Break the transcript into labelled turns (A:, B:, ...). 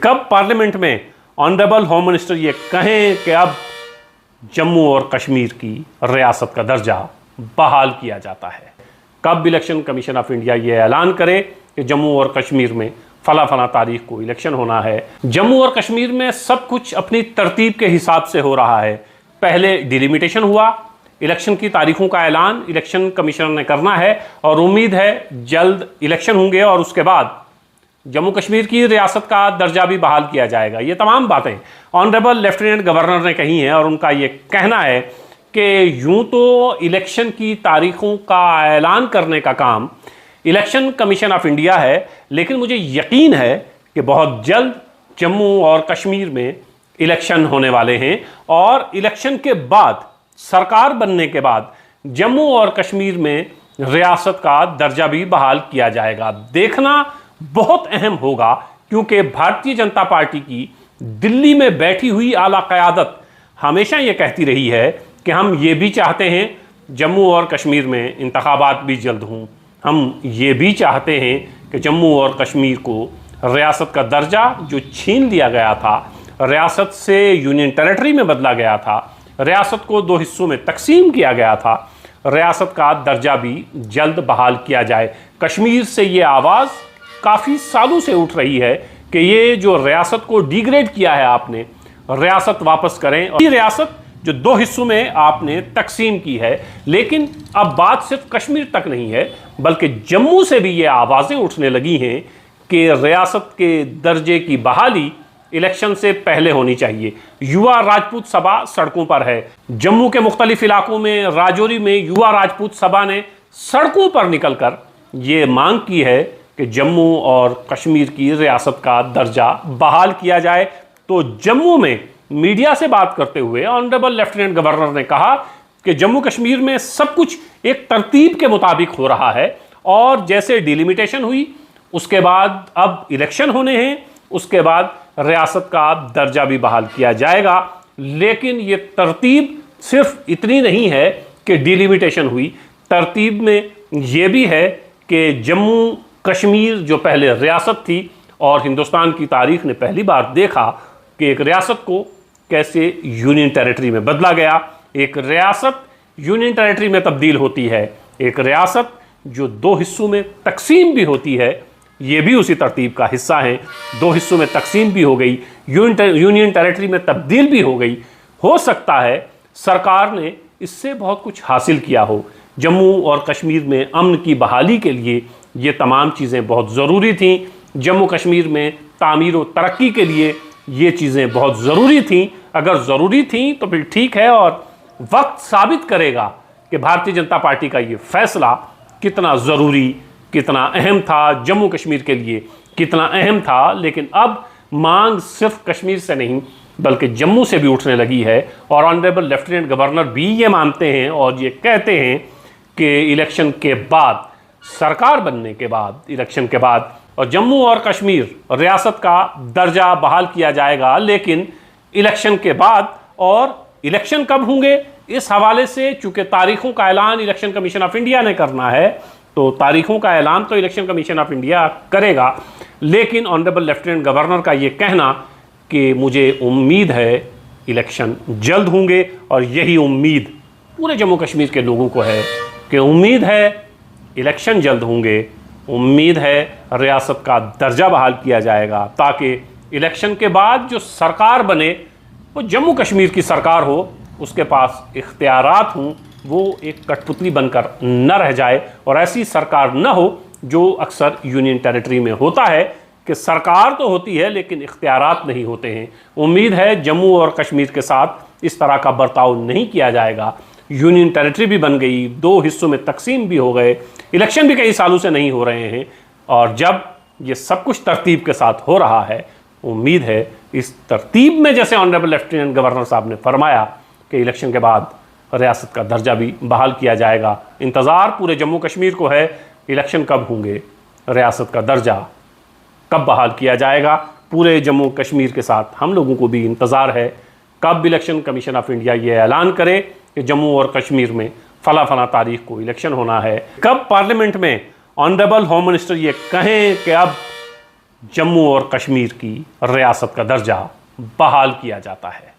A: कब पार्लियामेंट में honourable home minister ये कहें कि अब जम्मू और कश्मीर की रियासत का दर्जा बहाल किया जाता है। कब इलेक्शन कमीशन ऑफ इंडिया ये ऐलान करे कि जम्मू और कश्मीर में फला फला तारीख को इलेक्शन होना है। जम्मू और कश्मीर में सब कुछ अपनी तरतीब के हिसाब से हो रहा है। पहले डिलिमिटेशन हुआ, इलेक्शन की तारीखों का ऐलान इलेक्शन कमिश्नर ने करना है और उम्मीद है जल्द इलेक्शन होंगे और उसके बाद जम्मू कश्मीर की रियासत का दर्जा भी बहाल किया जाएगा। ये तमाम बातें ऑनरेबल लेफ्टिनेंट गवर्नर ने कही हैं और उनका ये कहना है कि यूं तो इलेक्शन की तारीखों का ऐलान करने का काम इलेक्शन कमीशन ऑफ इंडिया है, लेकिन मुझे यकीन है कि बहुत जल्द जम्मू और कश्मीर में इलेक्शन होने वाले हैं और इलेक्शन के बाद सरकार बनने के बाद जम्मू और कश्मीर में रियासत का दर्जा भी बहाल किया जाएगा। देखना बहुत अहम होगा क्योंकि भारतीय जनता पार्टी की दिल्ली में बैठी हुई आला क़यादत हमेशा ये कहती रही है कि हम ये भी चाहते हैं जम्मू और कश्मीर में इंतखाबात भी जल्द हों, हम ये भी चाहते हैं कि जम्मू और कश्मीर को रियासत का दर्जा जो छीन लिया गया था, रियासत से यूनियन टेरिटरी में बदला गया था, रियासत को दो हिस्सों में तकसीम किया गया था, रियासत का दर्जा भी जल्द बहाल किया जाए। कश्मीर से ये आवाज़ काफ़ी सालों से उठ रही है कि ये जो रियासत को डिग्रेड किया है आपने, रियासत वापस करें। और ये रियासत जो दो हिस्सों में आपने तकसीम की है, लेकिन अब बात सिर्फ कश्मीर तक नहीं है बल्कि जम्मू से भी ये आवाज़ें उठने लगी हैं कि रियासत के दर्जे की बहाली इलेक्शन से पहले होनी चाहिए। युवा राजपूत सभा सड़कों पर है। जम्मू के मुख्तलिफ इलाकों में, राजौरी में युवा राजपूत सभा ने सड़कों पर निकलकर ये मांग की है कि जम्मू और कश्मीर की रियासत का दर्जा बहाल किया जाए। तो जम्मू में मीडिया से बात करते हुए ऑनरेबल लेफ्टिनेंट गवर्नर ने कहा कि जम्मू कश्मीर में सब कुछ एक तरतीब के मुताबिक हो रहा है और जैसे डिलिमिटेशन हुई उसके बाद अब इलेक्शन होने हैं, उसके बाद रियासत का दर्जा भी बहाल किया जाएगा। लेकिन ये तरतीब सिर्फ इतनी नहीं है कि डिलिमिटेशन हुई, तरतीब में ये भी है कि जम्मू कश्मीर जो पहले रियासत थी और हिंदुस्तान की तारीख ने पहली बार देखा कि एक रियासत को कैसे यूनियन टेरिटरी में बदला गया। एक रियासत यूनियन टेरिटरी में तब्दील होती है, एक रियासत जो दो हिस्सों में तकसीम भी होती है, ये भी उसी तरतीब का हिस्सा है। दो हिस्सों में तकसीम भी हो गई, यूनियन टेरिटरी में तब्दील भी हो गई। हो सकता है सरकार ने इससे बहुत कुछ हासिल किया हो। जम्मू और कश्मीर में अमन की बहाली के लिए ये तमाम चीज़ें बहुत ज़रूरी थीं। जम्मू कश्मीर में तामीर और तरक्की के लिए ये चीज़ें बहुत ज़रूरी थीं। अगर ज़रूरी थीं तो फिर ठीक है और वक्त साबित करेगा कि भारतीय जनता पार्टी का ये फैसला कितना ज़रूरी, कितना अहम था, जम्मू कश्मीर के लिए कितना अहम था। लेकिन अब मांग सिर्फ कश्मीर से नहीं बल्कि जम्मू से भी उठने लगी है और ऑनरेबल लेफ्टिनेंट गवर्नर भी ये मानते हैं और ये कहते हैं कि इलेक्शन के बाद, सरकार बनने के बाद, इलेक्शन के बाद और जम्मू और कश्मीर रियासत का दर्जा बहाल किया जाएगा। लेकिन इलेक्शन के बाद, और इलेक्शन कब होंगे इस हवाले से चूंकि तारीखों का ऐलान इलेक्शन कमीशन ऑफ इंडिया ने करना है तो तारीखों का ऐलान तो इलेक्शन कमीशन ऑफ इंडिया करेगा। लेकिन ऑनरेबल लेफ्टिनेंट गवर्नर का ये कहना कि मुझे उम्मीद है इलेक्शन जल्द होंगे और यही उम्मीद पूरे जम्मू कश्मीर के लोगों को है कि उम्मीद है इलेक्शन जल्द होंगे, उम्मीद है रियासत का दर्जा बहाल किया जाएगा ताकि इलेक्शन के बाद जो सरकार बने वो जम्मू कश्मीर की सरकार हो, उसके पास इख्तियारात हों, वो एक कठपुतली बनकर न रह जाए और ऐसी सरकार न हो जो अक्सर यूनियन टेरिटरी में होता है कि सरकार तो होती है लेकिन इख्तियारात नहीं होते हैं। उम्मीद है जम्मू और कश्मीर के साथ इस तरह का बर्ताव नहीं किया जाएगा। यूनियन टेरिटरी भी बन गई, दो हिस्सों में तकसीम भी हो गए, इलेक्शन भी कई सालों से नहीं हो रहे हैं और जब ये सब कुछ तरतीब के साथ हो रहा है, उम्मीद है इस तरतीब में जैसे ऑनरेबल लेफ्टिनेंट गवर्नर साहब ने फरमाया कि इलेक्शन के बाद रियासत का दर्जा भी बहाल किया जाएगा। इंतज़ार पूरे जम्मू कश्मीर को है, इलेक्शन कब होंगे, रियासत का दर्जा कब बहाल किया जाएगा। पूरे जम्मू कश्मीर के साथ हम लोगों को भी इंतज़ार है कब इलेक्शन कमीशन ऑफ इंडिया ये ऐलान करे कि जम्मू और कश्मीर में फला फला तारीख को इलेक्शन होना है। कब पार्लियामेंट में ऑनरेबल होम मिनिस्टर ये कहें कि अब जम्मू और कश्मीर की रियासत का दर्जा बहाल किया जाता है।